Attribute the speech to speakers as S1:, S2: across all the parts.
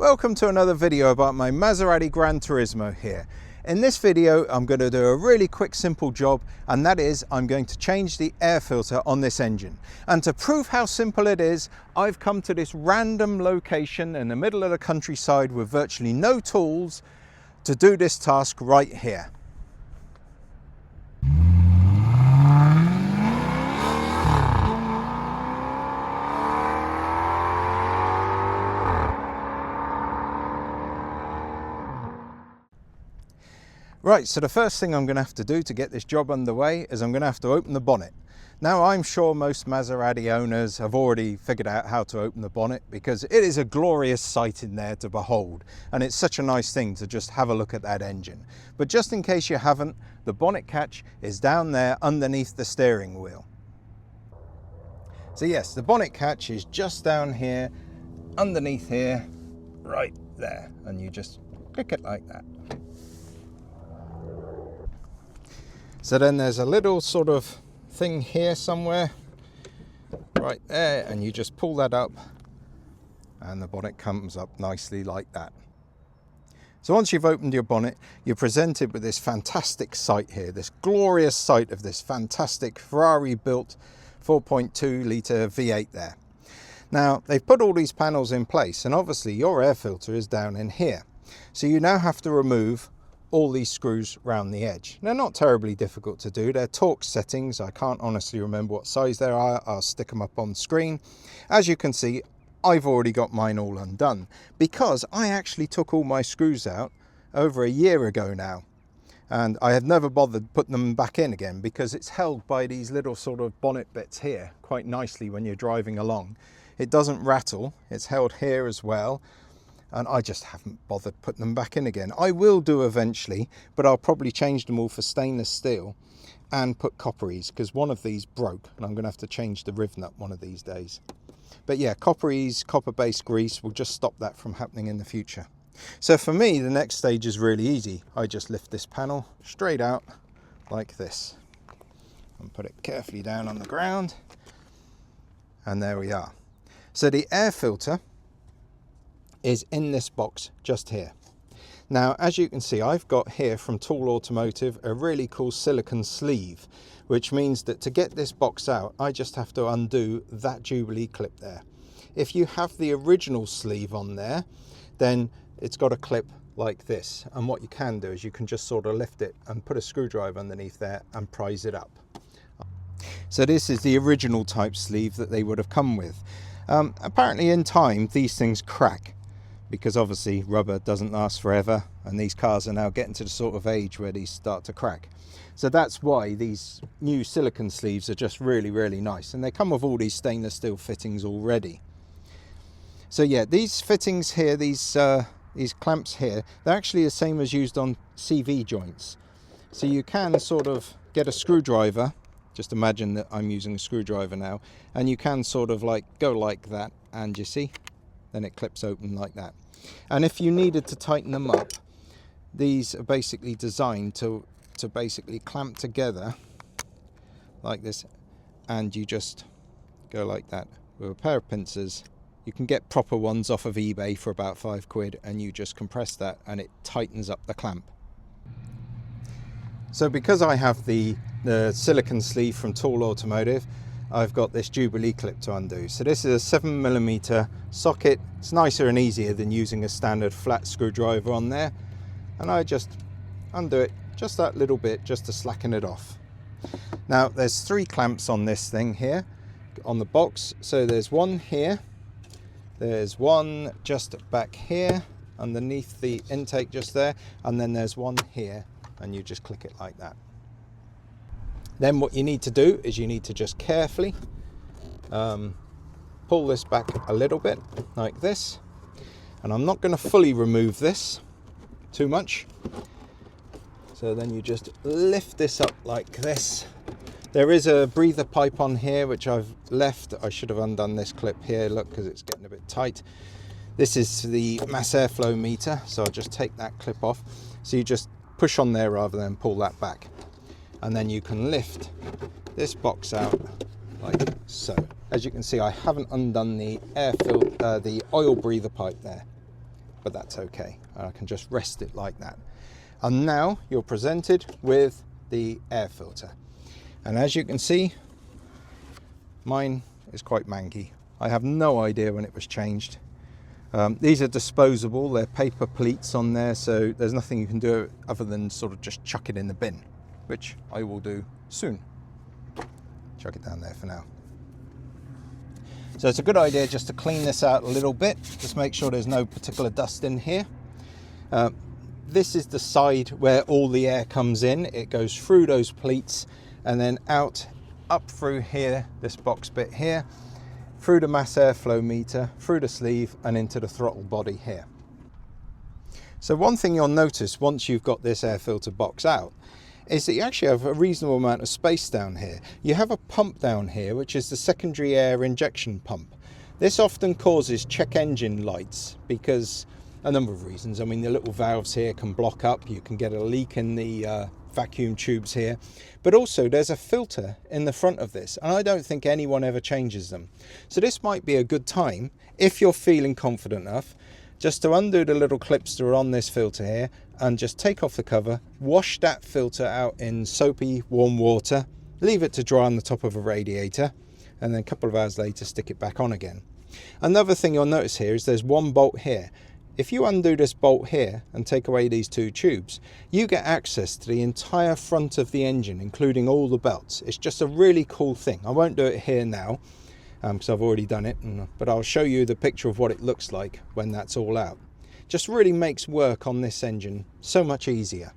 S1: Welcome to another video about my Maserati Granturismo here. In this video I'm going to do a really quick simple job, and that is I'm going to change the air filter on this engine. And to prove how simple it is, I've come to this random location in the middle of the countryside with virtually no tools to do this task right here. Right, so the first thing I'm going to have to do to get this job underway is I'm going to have to open the bonnet. Now, I'm sure most Maserati owners have already figured out how to open the bonnet because it is a glorious sight in there to behold, and it's such a nice thing to just have a look at that engine. But just in case you haven't, the bonnet catch is down there underneath the steering wheel. So yes, the bonnet catch is just down here, underneath here, right there, and you just click it like that. So then there's a little sort of thing here somewhere, right there, and you just pull that up and the bonnet comes up nicely like that. So once you've opened your bonnet, you're presented with this fantastic sight here, this glorious sight of this fantastic Ferrari built 4.2 litre V8 there. Now, they've put all these panels in place, and obviously your air filter is down in here. So you now have to remove all these screws round the edge. They're not terribly difficult to do. They're Torx settings. I can't honestly remember what size they are. I'll stick them up on screen. As you can see, I've already got mine all undone because I actually took all my screws out over a year ago now, and I have never bothered putting them back in again because it's held by these little sort of bonnet bits here quite nicely when you're driving along. It doesn't rattle. It's held here as well, and I just haven't bothered putting them back in again. I will do eventually, but I'll probably change them all for stainless steel and put copperies because one of these broke and I'm going to have to change the riv nut one of these days. But yeah, copperies, copper-based grease will just stop that from happening in the future. So for me, the next stage is really easy. I just lift this panel straight out like this and put it carefully down on the ground, and there we are. So the air filter is in this box just here. Now, as you can see, I've got here from Toole Automotive a really cool silicone sleeve, which means that to get this box out, I just have to undo that Jubilee clip there. If you have the original sleeve on there, then it's got a clip like this. And what you can do is you can just sort of lift it and put a screwdriver underneath there and prise it up. So this is the original type sleeve that they would have come with. Apparently in time, these things crack, because obviously rubber doesn't last forever, and these cars are now getting to the sort of age where these start to crack. So that's why these new silicone sleeves are just really, really nice, and they come with all these stainless steel fittings already. So yeah, these fittings here, these clamps here, they're actually the same as used on CV joints. So you can sort of get a screwdriver, just imagine that I'm using a screwdriver now, and you can sort of like go like that, and you see, then it clips open like that. And if you needed to tighten them up, these are basically designed to basically clamp together like this, and you just go like that with a pair of pincers. You can get proper ones off of eBay for about £5, and you just compress that and it tightens up the clamp. So because I have the silicone sleeve from Toole Automotive, I've got this Jubilee clip to undo. So this is a 7mm socket. It's nicer and easier than using a standard flat screwdriver on there. And I just undo it just that little bit just to slacken it off. Now there's 3 clamps on this thing here on the box. So there's one here, there's one just back here underneath the intake just there, and then there's one here, and you just click it like that. Then what you need to do is you need to just carefully pull this back a little bit like this. And I'm not going to fully remove this too much. So then you just lift this up like this. There is a breather pipe on here which I've left. I should have undone this clip here, look, because it's getting a bit tight. This is the mass airflow meter, so I'll just take that clip off. So you just push on there rather than pull that back. And then you can lift this box out like so. As you can see, I haven't undone the the oil breather pipe there. but that's okay. I can just rest it like that. And now you're presented with the air filter. And as you can see, mine is quite manky. I have no idea when it was changed. These are disposable, they're paper pleats on there, so there's nothing you can do other than sort of just chuck it in the bin, which I will do soon. Chuck it down there for now. So it's a good idea just to clean this out a little bit, just make sure there's no particular dust in here. This is the side where all the air comes in. It goes through those pleats and then out, up through here, this box bit here, through the mass airflow meter, through the sleeve and into the throttle body here. So one thing you'll notice once you've got this air filter box out is that you actually have a reasonable amount of space down here. You have a pump down here, which is the secondary air injection pump. This often causes check engine lights because a number of reasons. I mean, the little valves here can block up, you can get a leak in the vacuum tubes here, but also there's a filter in the front of this, and I don't think anyone ever changes them. So this might be a good time, if you're feeling confident enough, just to undo the little clips that are on this filter here and just take off the cover, wash that filter out in soapy warm water, leave it to dry on the top of a radiator, and then a couple of hours later stick it back on again. Another thing you'll notice here is there's one bolt here. If you undo this bolt here and take away these two tubes, you get access to the entire front of the engine, including all the belts. It's just a really cool thing. I won't do it here now because I've already done it, but I'll show you the picture of what it looks like when that's all out. Just really makes work on this engine so much easier.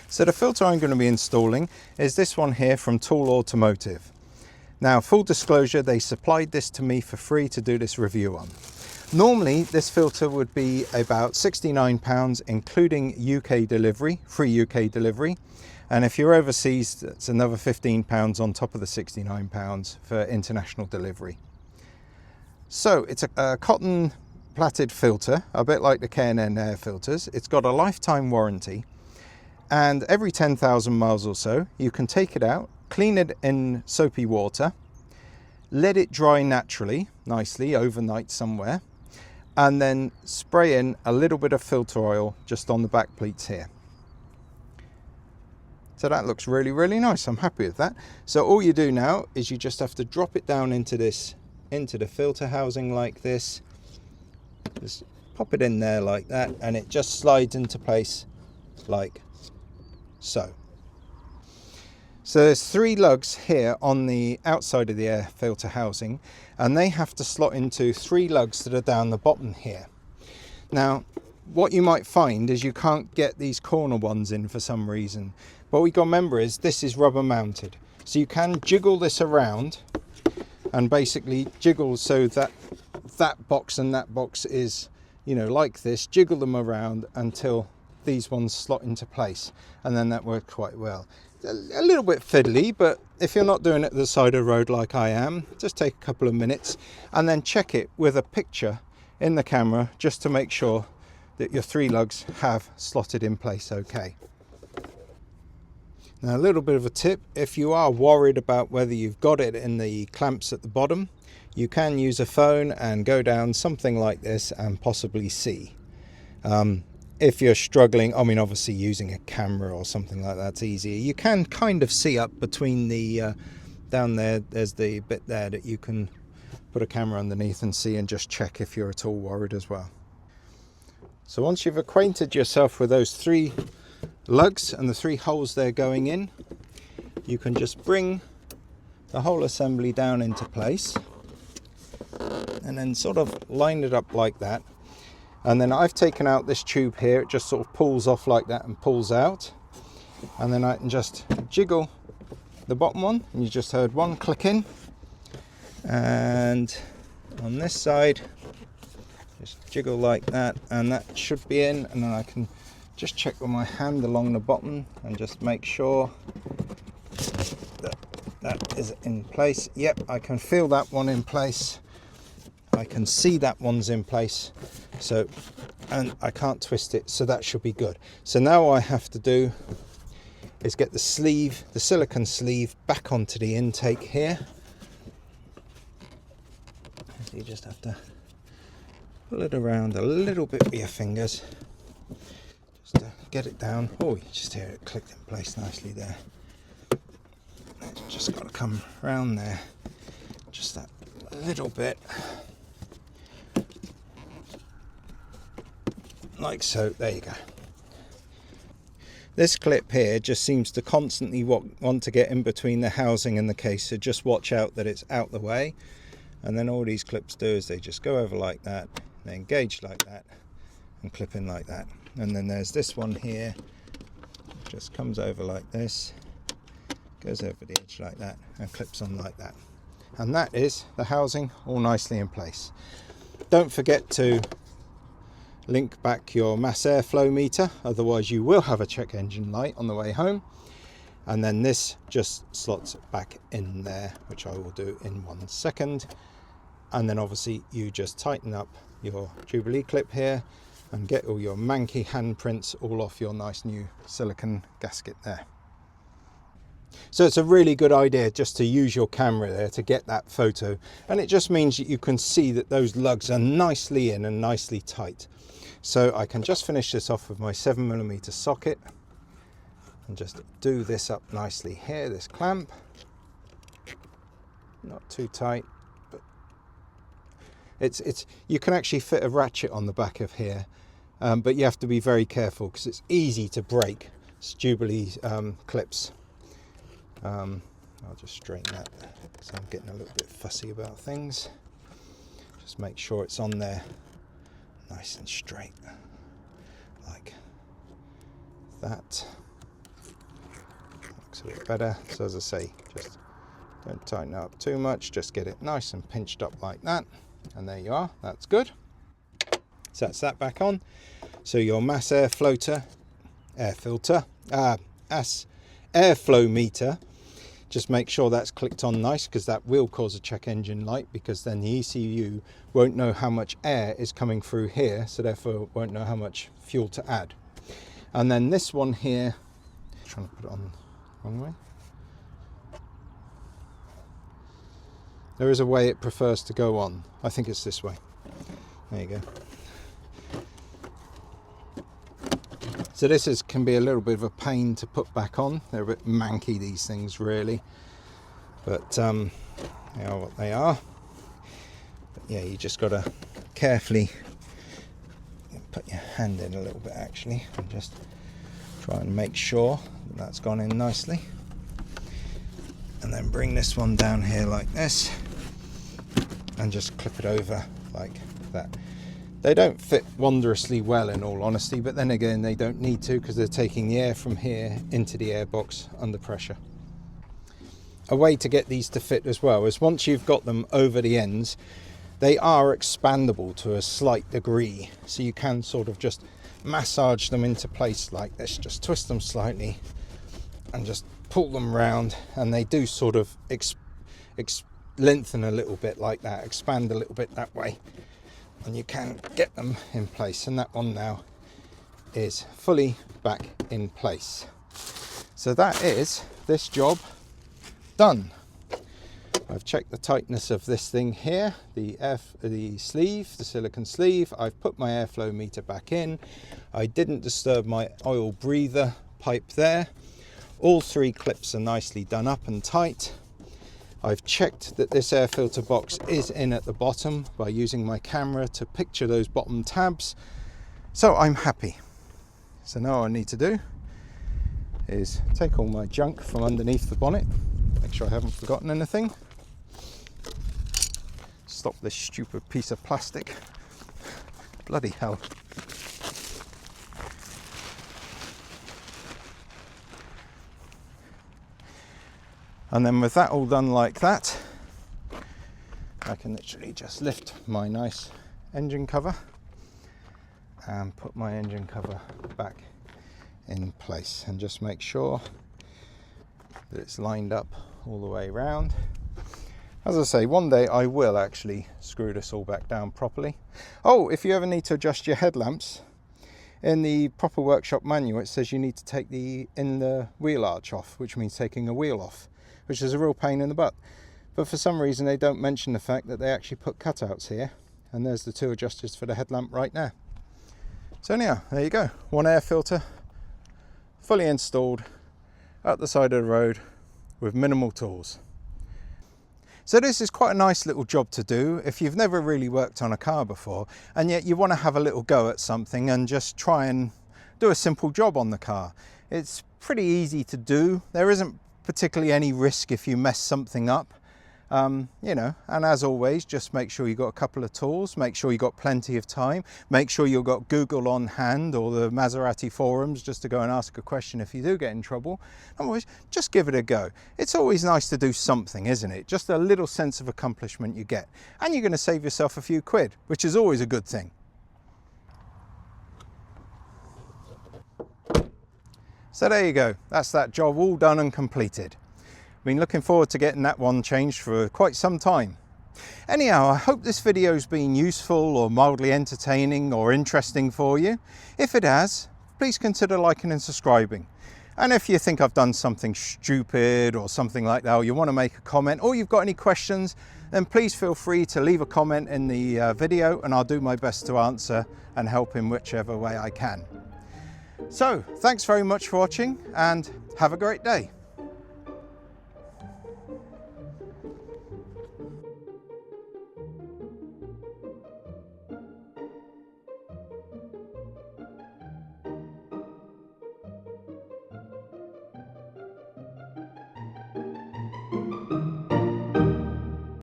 S1: So the filter I'm going to be installing is this one here from Toole Automotive. Now, full disclosure, they supplied this to me for free to do this review on. Normally this filter would be about £69, including UK delivery, free UK delivery, and if you're overseas that's another £15 on top of the £69 for international delivery. So it's a cotton plaited filter, a bit like the K&N air filters. It's got a lifetime warranty, and every 10,000 miles or so you can take it out, clean it in soapy water, let it dry naturally, nicely, overnight somewhere, and then spray in a little bit of filter oil just on the back pleats here. So that looks really, really nice. I'm happy with that. So all you do now is you just have to drop it down into the filter housing like this. Just pop it in there like that, and it just slides into place like so. So there's 3 lugs here on the outside of the air filter housing, and they have to slot into 3 lugs that are down the bottom here. Now, what you might find is you can't get these corner ones in for some reason. But what we got to remember is this is rubber mounted. So you can jiggle this around and basically jiggle so that that box and that box is, you know, like this. Jiggle them around until these ones slot into place, and then that worked quite well. A little bit fiddly, but if you're not doing it at the side of the road like I am, just take a couple of minutes and then check it with a picture in the camera just to make sure that your 3 lugs have slotted in place okay. Now, a little bit of a tip: if you are worried about whether you've got it in the clamps at the bottom, you can use a phone and go down something like this and possibly see. If you're struggling, I mean, obviously using a camera or something like that's easier. You can kind of see up between the down there, there's the bit there that you can put a camera underneath and see and just check if you're at all worried as well. So once you've acquainted yourself with those 3 lugs and the 3 holes they're going in, you can just bring the whole assembly down into place and then sort of line it up like that. And then I've taken out this tube here, it just sort of pulls off like that and pulls out. And then I can just jiggle the bottom one, and you just heard one click in. And on this side, just jiggle like that, and that should be in. And then I can just check with my hand along the bottom and just make sure that that is in place. Yep, I can feel that one in place. I can see that one's in place, so, and I can't twist it, so that should be good. So now all I have to do is get the sleeve, the silicone sleeve, back onto the intake here. So you just have to pull it around a little bit with your fingers just to get it down. Oh, you just hear it clicked in place nicely there. It's just got to come around there, just that little bit, like so. There you go. This clip here just seems to constantly want to get in between the housing and the case, so just watch out that it's out the way. And then all these clips do is they just go over like that, they engage like that, and clip in like that. And then there's this one here, just comes over like this, goes over the edge like that, and clips on like that. And that is the housing all nicely in place. Don't forget to link back your mass airflow meter, otherwise you will have a check engine light on the way home. And then this just slots back in there, which I will do in 1 second. And then obviously you just tighten up your Jubilee clip here and get all your manky handprints all off your nice new silicone gasket there. So it's a really good idea just to use your camera there to get that photo, and it just means that you can see that those lugs are nicely in and nicely tight. So I can just finish this off with my 7mm socket and just do this up nicely here, this clamp. Not too tight, but it's you can actually fit a ratchet on the back of here, but you have to be very careful because it's easy to break Jubilee clips. I'll just straighten that because I'm getting a little bit fussy about things. Just make sure it's on there nice and straight like that. Looks a bit better. So as I say, just don't tighten it up too much, just get it nice and pinched up like that, and there you are. That's good. So that's that back on. So your mass airflow meter, just make sure that's clicked on nice, because that will cause a check engine light, because then the ECU won't know how much air is coming through here, so therefore won't know how much fuel to add. And then this one here, trying to put it on the wrong way. There is a way it prefers to go on. I think it's this way. There you go. So this can be a little bit of a pain to put back on. They're a bit manky, these things, really. But they are what they are. But yeah, you just got to carefully put your hand in a little bit, actually, and just try and make sure that that's gone in nicely. And then bring this one down here like this, and just clip it over like that. They don't fit wondrously well, in all honesty, but then again they don't need to, because they're taking the air from here into the airbox under pressure. A way to get these to fit as well is, once you've got them over the ends, they are expandable to a slight degree, so you can sort of just massage them into place like this. Just twist them slightly and just pull them round, and they do sort of lengthen a little bit like that, expand a little bit that way, and you can get them in place. And that one now is fully back in place. So that is this job done. I've checked the tightness of this thing here, the sleeve, the silicone sleeve. I've put my airflow meter back in. I didn't disturb my oil breather pipe there. All 3 clips are nicely done up and tight. I've checked that this air filter box is in at the bottom by using my camera to picture those bottom tabs. So I'm happy. So now all I need to do is take all my junk from underneath the bonnet, make sure I haven't forgotten anything. Stop this stupid piece of plastic. Bloody hell. And then with that all done like that, I can literally just lift my nice engine cover and put my engine cover back in place, and just make sure that it's lined up all the way around. As I say, one day I will actually screw this all back down properly. Oh, if you ever need to adjust your headlamps, in the proper workshop manual it says you need to take the inner wheel arch off, which means taking a wheel off, which is a real pain in the butt. But for some reason they don't mention the fact that they actually put cutouts here, and there's the 2 adjusters for the headlamp right now. So anyhow, there you go, 1 air filter, fully installed at the side of the road with minimal tools. So this is quite a nice little job to do if you've never really worked on a car before, and yet you want to have a little go at something and just try and do a simple job on the car. It's pretty easy to do. There isn't particularly any risk if you mess something up. You know, and as always, just make sure you've got a couple of tools, make sure you've got plenty of time, make sure you've got Google on hand or the Maserati forums just to go and ask a question if you do get in trouble. Otherwise, just give it a go. It's always nice to do something, isn't it? Just a little sense of accomplishment you get. And you're going to save yourself a few quid, which is always a good thing. So there you go. That's that job all done and completed. Been looking forward to getting that one changed for quite some time. Anyhow, I hope this video's been useful or mildly entertaining or interesting for you. If it has, please consider liking and subscribing. And if you think I've done something stupid or something like that, or you want to make a comment, or you've got any questions, then please feel free to leave a comment in the video, and I'll do my best to answer and help in whichever way I can. So, thanks very much for watching, and have a great day.